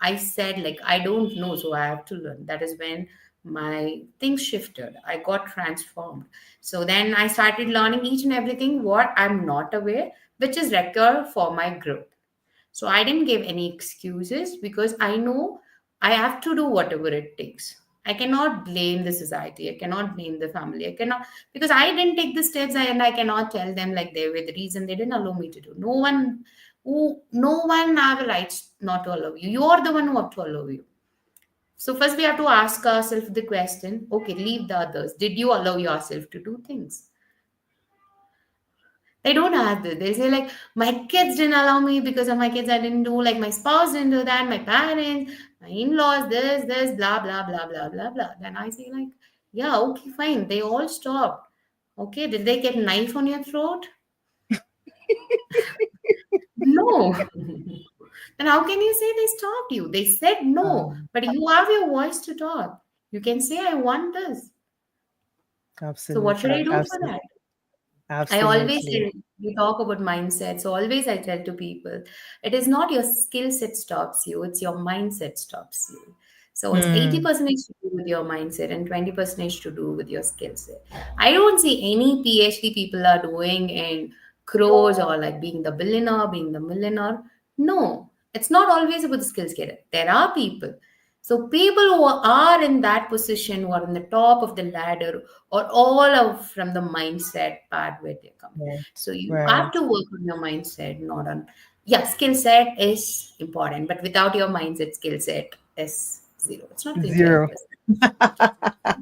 I said like I don't know, so I have to learn. That is when my things shifted. I got transformed. So then I started learning each and everything what I'm not aware, which is required for my growth. So I didn't give any excuses because I know I have to do whatever it takes. I cannot blame the society. I cannot blame the family. I cannot, because I didn't take the steps and I cannot tell them like they were the reason they didn't allow me to do. No one have a right not to allow you. You are the one who have to allow you. So first we have to ask ourselves the question, okay, leave the others. Did you allow yourself to do things? They don't ask this. They say like my kids didn't allow me because of my kids. I didn't do like my spouse didn't do that. My parents, my in-laws, this, blah blah blah blah blah blah. Then I say like, yeah, okay, fine. They all stopped. Okay, did they get knife on your throat? No. Then how can you say they stopped you? They said no, Um, but you have your voice to talk. You can say I want this. So what should I absolutely. do for that? Absolutely. I always Absolutely. say, we talk about mindset. So always I tell to people, it is not your skill set stops you, it's your mindset stops you. So it's Hmm. 80% to do with your mindset and 20% to do with your skill set. I don't see any PhD people are doing in crores or like being the billionaire, being the millionaire. No, it's not always about the skill set. There are people. So people who are in that position, who are in the top of the ladder, or all of from the mindset part where they're coming. Right. So you have Right. to work on your mindset, not on skill set is important, but without your mindset, skill set is zero. It's not going to help Zero. us.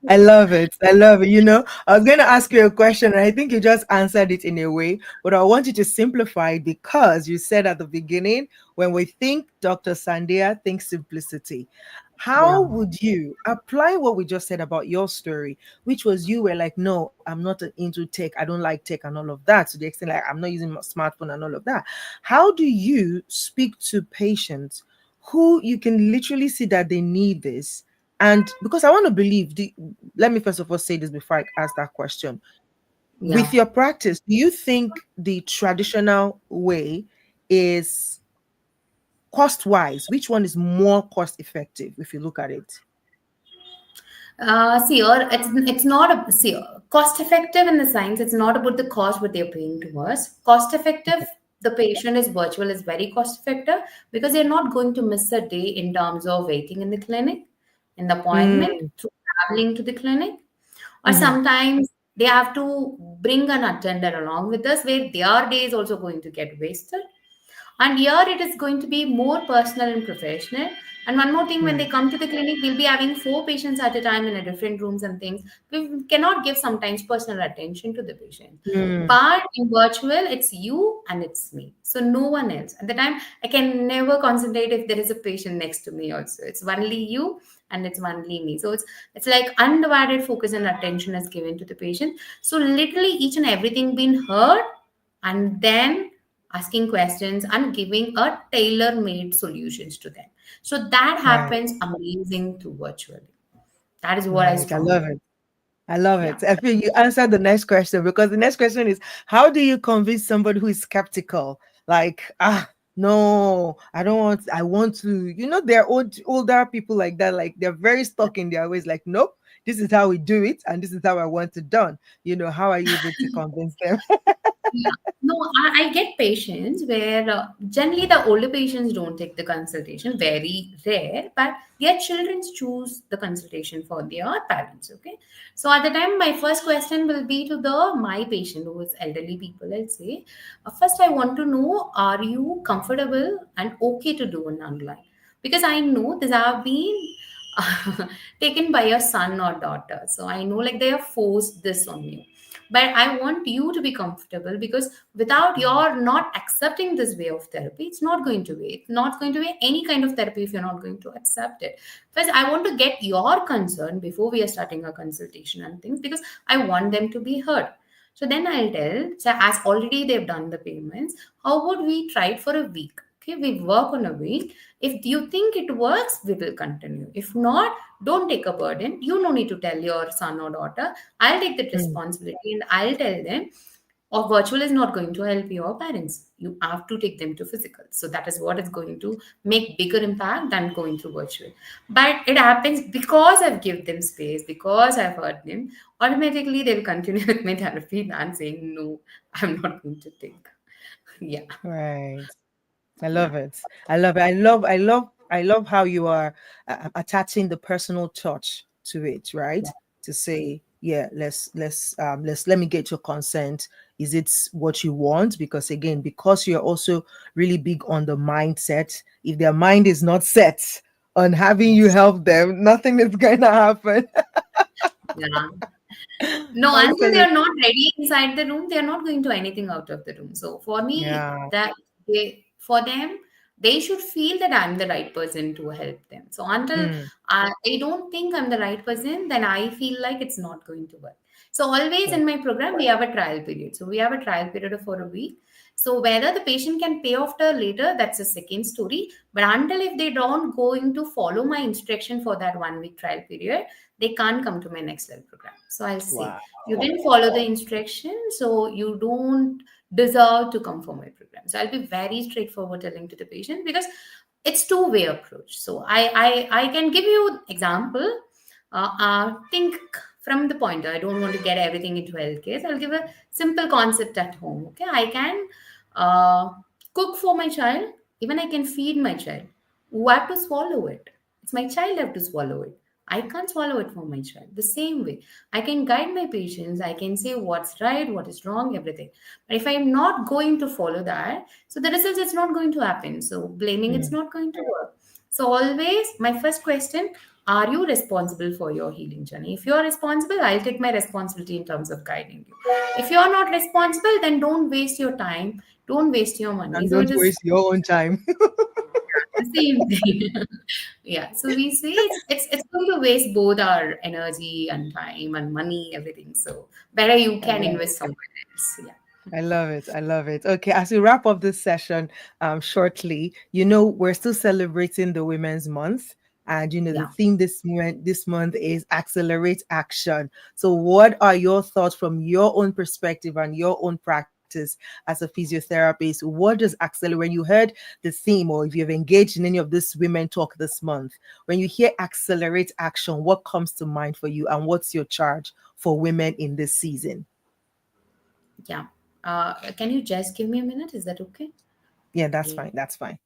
I love it. I love it. I was going to ask you a question, and I think you just answered it in a way, but I want you to simplify it because you said at the beginning, when we think Dr. Sandhya, think simplicity. How Yeah. would you apply what we just said about your story, which was you were like, no, I'm not into tech. I don't like tech and all of that, to the extent like I'm not using my smartphone and all of that. How do you speak to patients who you can literally see that they need this? And because I want to believe, let me first of all say this before I ask that question. Yeah. With your practice, do you think the traditional way is cost wise? Which one is more cost effective if you look at it? See, or it's not a see cost effective in the science. It's not about the cost what they're paying to us. Cost effective. The patient is virtual is very cost effective because they're not going to miss a day in terms of waiting in the clinic, in the appointment, Mm, through traveling to the clinic, or hmm. sometimes they have to bring an attendant along with us where their day is also going to get wasted. And here it is going to be more personal and professional. And one more thing, when they Right. come to the clinic, we'll be having four patients at a time in a different rooms and things. We cannot give sometimes personal attention to the patient. Mm, But in virtual, it's you and it's me. So no one else. At the time, I can never concentrate if there is a patient next to me also. It's only you and it's only me. So it's like undivided focus and attention is given to the patient. So literally each and everything being heard and then asking questions and giving a tailor-made solutions to them. So that right. happens amazing through virtually. That is what I Right. I strongly love believe. it. I love Yeah. it. I feel you answered the next question, because the next question is, how do you convince somebody who is skeptical? Like, no, I don't want, I want to, there are older people like that, like they're very stuck in their ways, like, nope, this is how we do it, and this is how I want it done. How are you able to convince them? Yeah. No, I get patients where generally the older patients don't take the consultation, very rare, but their children choose the consultation for their parents. Okay. So at the time, my first question will be to the my patient who is elderly people. I'll say, first, I want to know, are you comfortable and okay to do an online? Because I know this have been taken by your son or daughter. So I know like they have forced this on you, but I want you to be comfortable, because without Mm, your not accepting this way of therapy, it's not going to be, it's not going to be any kind of therapy if you're not going to accept it. First, I want to get your concern before we are starting a consultation and things, because I want them to be heard. So then I'll tell, so as already they've done the payments, how would we try it for a week? Okay, we work on a week. If you think it works, we will continue. If not, don't take a burden. You no need to tell your son or daughter. I'll take that mm, responsibility and I'll tell them, or virtual is not going to help your parents. You have to take them to physical. So that is what is going to make bigger impact than going through virtual. But it happens because I've given them space, because I've heard them, automatically they'll continue with my therapy than saying, no, I'm not going to take. Yeah. right. I Yeah. love it. I love it. I love how you are attaching the personal touch to it, right? To say, yeah, let me get your consent. Is it what you want? Because again, because you're also really big on the mindset. If their mind is not set on having you Yes. help them, nothing is going to happen. Yeah. No, until they Absolutely. are not ready inside the room, they are not going to anything out of the room. So for me, Yeah. that for them, they should feel that I'm the right person to help them. So until Mm, they don't think I'm the right person, then I feel like it's not going to work. So always right. in my program, we have a trial period. So we have a trial period for a week. So whether the patient can pay after later, that's a second story. But until if they don't going to follow my instruction for that 1 week trial period, they can't come to my next level program. So I'll say, Wow. you didn't follow the instructions, so you don't deserve to come for my program. So I'll be very straightforward telling to the patient, because it's two-way approach. So I can give you example. Think from the pointer. I don't want to get everything into healthcare. So I'll give a simple concept at home. Okay, I can uh, cook for my child. Even I can feed my child. Who have to swallow it? It's my child have to swallow it. I can't swallow it for my child. The same way, I can guide my patients. I can say what's right, what is wrong, everything. But if I'm not going to follow that, so the results it's not going to happen. So blaming it's Mm. not going to work. So always my first question, are you responsible for your healing journey? If you're responsible, I'll take my responsibility in terms of guiding you. If you're not responsible, then don't waste your time, don't waste your money. And So don't it is waste your own time. the same thing. Yeah. So we say it's going to waste both our energy and time and money, everything. So better you I can love invest somewhere else. Yeah. I love it. I love it. Okay, as we wrap up this session shortly, we're still celebrating the Women's Month. And the Yeah. theme this month is accelerate action. So what are your thoughts from your own perspective and your own practice as a physiotherapist? What does accelerate, when you heard the theme, or if you've engaged in any of this women talk this month, when you hear accelerate action, what comes to mind for you, and what's your charge for women in this season? Yeah. Can you just give me a minute? Is that okay? Yeah, that's I'll- fine. That's fine.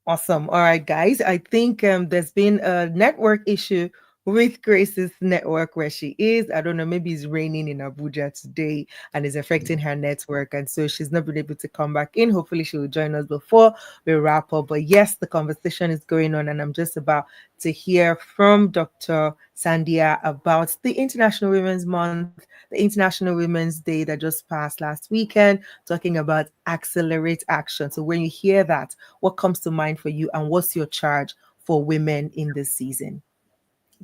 Awesome. All right, guys. I think there's been a network issue with Grace's network where she is. I don't know. Maybe it's raining in Abuja today and is affecting her network. And so she's not been able to come back in. Hopefully, she will join us before we wrap up. But yes, the conversation is going on. And I'm just about to hear from Dr. Sandhya about the International Women's Month, the International Women's Day that just passed last weekend, talking about accelerate action. So when you hear that, what comes to mind for you, and what's your charge for women in this season?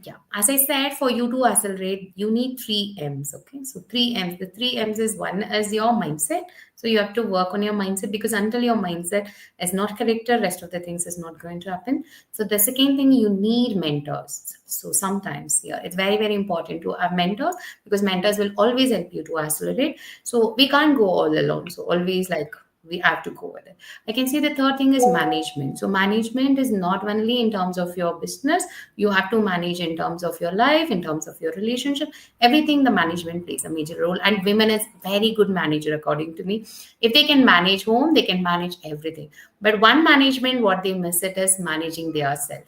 Yeah, as I said, for you to accelerate, you need three M's. Okay, so three M's. The three M's is one is your mindset. So you have to work on your mindset, because until your mindset is not corrected, rest of the things is not going to happen. So the second thing, you need mentors. So sometimes, yeah, it's very very important to have mentors, because mentors will always help you to accelerate. So we can't go all alone. So always like we have to go with it. I can say the third thing is management. So management is not only in terms of your business, you have to manage in terms of your life, in terms of your relationship, everything. The management plays a major role, and women is very good manager according to me. If they can manage home, they can manage everything. But one management, what they miss it is managing their self.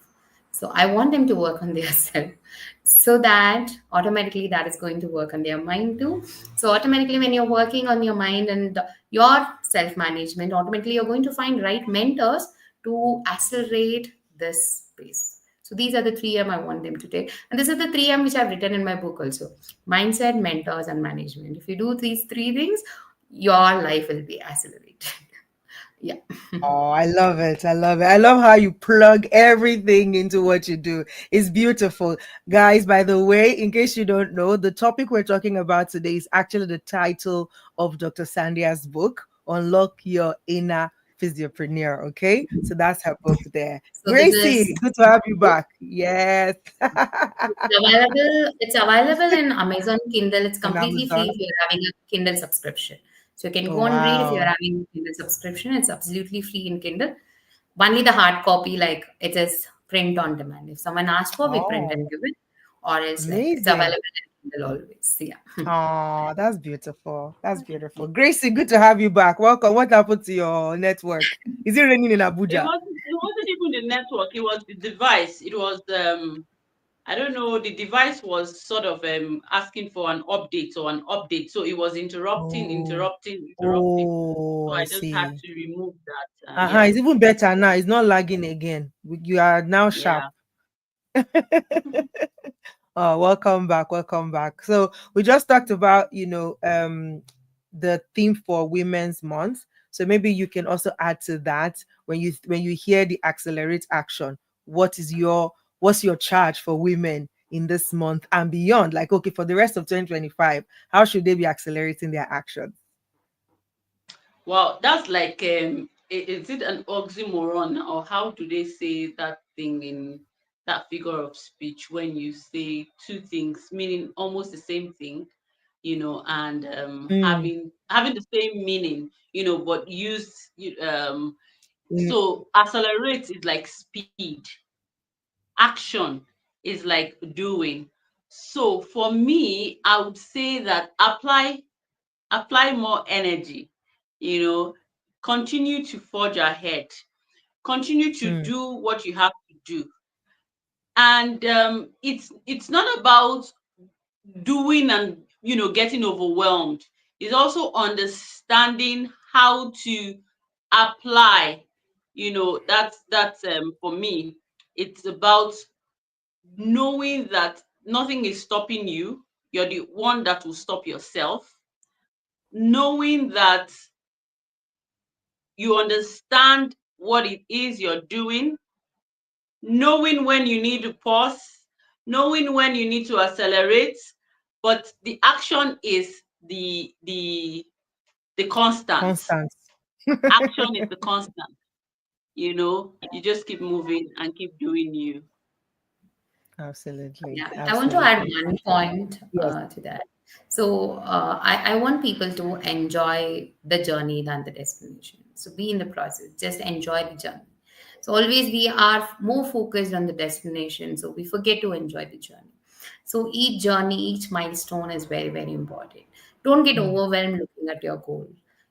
So I want them to work on their self, so that automatically that is going to work on their mind too. So automatically when you're working on your mind and your self management, automatically you're going to find right mentors to accelerate this pace. So these are the three M I want them to take. And these are the three M which I've written in my book also. Mindset, mentors, and management. If you do these three things, your life will be accelerated. Yeah. Oh, I love it. I love it. I love how you plug everything into what you do. It's beautiful. Guys, by the way, in case you don't know, the topic we're talking about today is actually the title of Dr. Sandhya's book, Unlock Your Inner Physiopreneur. Okay. So that's her book there. So this is Gracie, good to have you back. Yes. It's available in Amazon Kindle. It's On completely free Amazon. if you're having a Kindle subscription. So you can Oh, go and read if you're wow. having a Kindle subscription. It's absolutely free in Kindle. Only the hard copy, like it is print on demand. If someone asks for, we print Oh, and give it, or else like it's amazing. available in Kindle always. Yeah. Oh, that's beautiful. That's beautiful. Gracie, good to have you back. Welcome. What happened to your network? Is it raining in Abuja? It wasn't even the network, it was the device. It was I don't know, the device was sort of asking for an update or an update. So it was Oh, interrupting. oh, So I I just had see. to remove that. Uh-huh. Yeah. It's even better now. It's not lagging again. You are now sharp. Yeah. Oh, welcome back. Welcome back. So we just talked about, the theme for Women's Month. So maybe you can also add to that when you hear the accelerate action. What's your charge for women in this month and beyond? Like, okay, for the rest of 2025, how should they be accelerating their actions? Well, that's like is it an oxymoron, or how do they say that thing in that figure of speech when you say two things meaning almost the same thing, and Mm, having the same meaning, but used mm, so accelerate is like speed, action is like doing. So for me, I would say that apply more energy, you know, continue to forge ahead, continue to mm, do what you have to do. And it's not about doing and getting overwhelmed. It's also understanding how to apply. That's for me, it's about knowing that nothing is stopping you. You're the one that will stop yourself. Knowing that you understand what it is you're doing, knowing when you need to pause, knowing when you need to accelerate, but the action is the constant. constant. Action is the constant. You just keep moving and keep doing you. Absolutely. Yeah, I want to add Absolutely. one point Yes. to that. So I want people to enjoy the journey than the destination. So be in the process, just enjoy the journey. So always we are more focused on the destination, so we forget to enjoy the journey. So each journey, each milestone is very, very important. Don't get Mm, overwhelmed looking at your goal.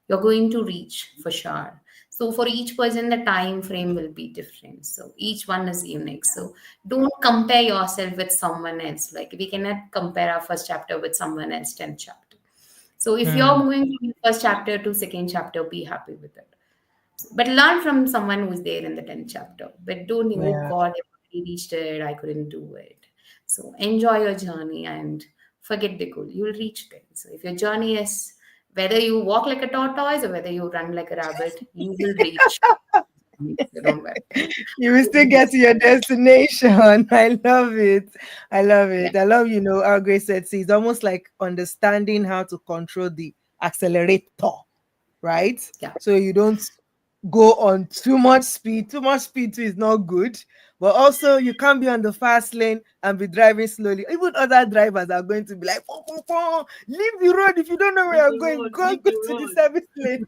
You're going to reach for sure. So for each person, the time frame will be different. So each one is unique. So don't compare yourself with someone else. Like we cannot compare our first chapter with someone else 10th chapter. So if you're mm. moving from the first chapter to second chapter, be happy with it. But learn from someone who's there in the 10th chapter. But don't think, oh Yeah. God, I already reached it, I couldn't do it. So enjoy your journey and forget the goal. You'll reach there. So if your journey is whether you walk like a tortoise or whether you run like a rabbit, you will reach. Don't worry. You will still get to your destination. I love it. I love Yeah, it. I love, how Grace said, see, it's almost like understanding how to control the accelerator, right? yeah, So you don't go on too much speed. Too much speed too is not good. But also, you can't be on the fast lane and be driving slowly. Even other drivers are going to be like, "Pom, pom, pom. Leave the road if you don't know where Leave you're the going. road, Go, leave go the to the road. service lane."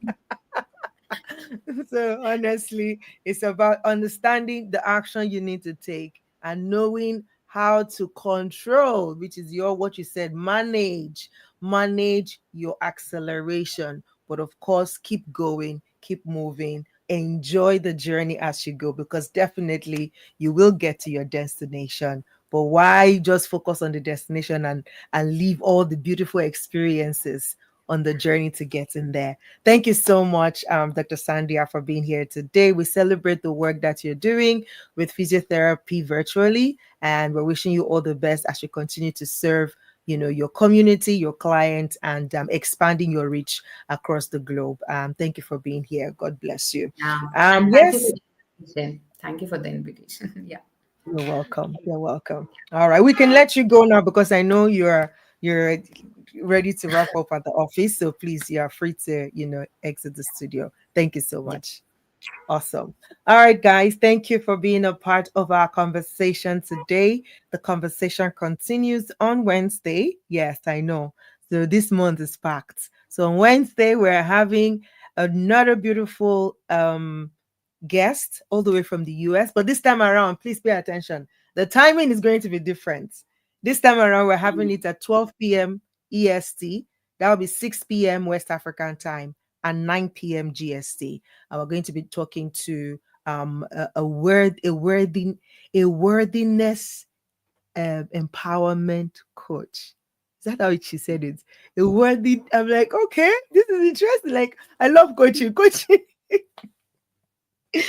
So honestly, it's about understanding the action you need to take and knowing how to control, which is your what you said, manage your acceleration. But of course, keep going, keep moving, enjoy the journey as you go, because definitely you will get to your destination. But why just focus on the destination and leave all the beautiful experiences on the journey to get in there? Thank you so much, Dr. Sandhya, for being here today. We celebrate the work that you're doing with physiotherapy virtually, and we're wishing you all the best as you continue to serve, your community, your clients, and expanding your reach across the globe. Thank you for being here. God bless you. yeah. And thank you for Yes, the invitation. Thank you for the invitation. Yeah. you're welcome. You're welcome. All right, we can let you go now because I know you're ready to wrap up at the office. So please, you are free to exit the studio. Thank you so Yeah. much. Awesome. All right, guys, thank you for being a part of our conversation today. The conversation continues on Wednesday. Yes, I know. So this month is packed. So on Wednesday, we're having another beautiful guest all the way from the US. But this time around, please pay attention. The timing is going to be different. This time around, we're having it at 12 p.m. EST. That will be 6 p.m. West African time and 9 p.m. GST. And we're going to be talking to a worthiness empowerment coach. Is that how she said it? A worthy. I'm like, okay, this is interesting. Like, I love coaching. Coaching You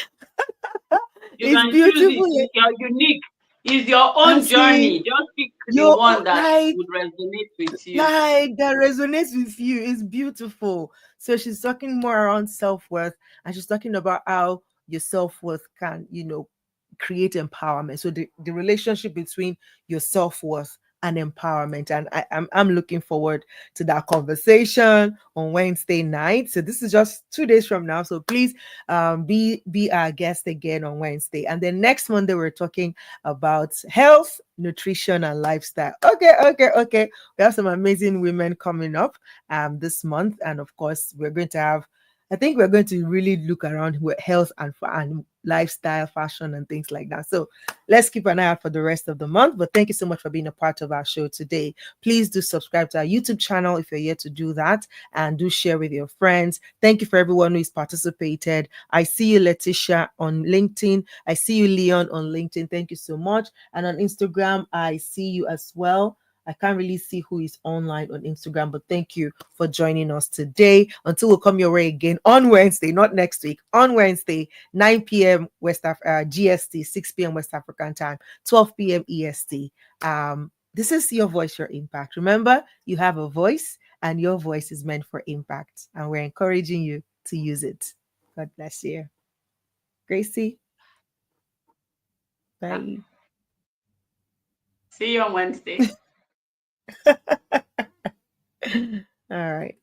is can choose it. beautiful. You're unique. It's your I own see journey. Just pick the you one that like would resonate with you. that resonates with you. Is beautiful. So she's talking more around self-worth, and she's talking about how your self-worth can, create empowerment. So the relationship between your self-worth and empowerment. And I'm looking forward to that conversation on Wednesday night. So this is just 2 days from now. So please be our guest again on Wednesday. And then next Monday we're talking about health, nutrition, and lifestyle. Okay. We have some amazing women coming up this month. And of course, I think we're going to really look around with health and lifestyle, fashion, and things like that. So let's keep an eye out for the rest of the month. But thank you so much for being a part of our show today. Please do subscribe to our YouTube channel if you're yet to do that, and do share with your friends. Thank you for everyone who has participated. I see you, Letitia, on LinkedIn. I see you, Leon, on LinkedIn. Thank you so much. And on Instagram, I see you as well. I can't really see who is online on Instagram, but thank you for joining us today. Until we come your way again on Wednesday, not next week, on Wednesday, 9 p.m. GST, 6 p.m. West African time, 12 p.m. EST. This is Your Voice, Your Impact. Remember, you have a voice, and your voice is meant for impact, and we're encouraging you to use it. God bless you. Gracie, Ah, bye. see you on Wednesday. All right.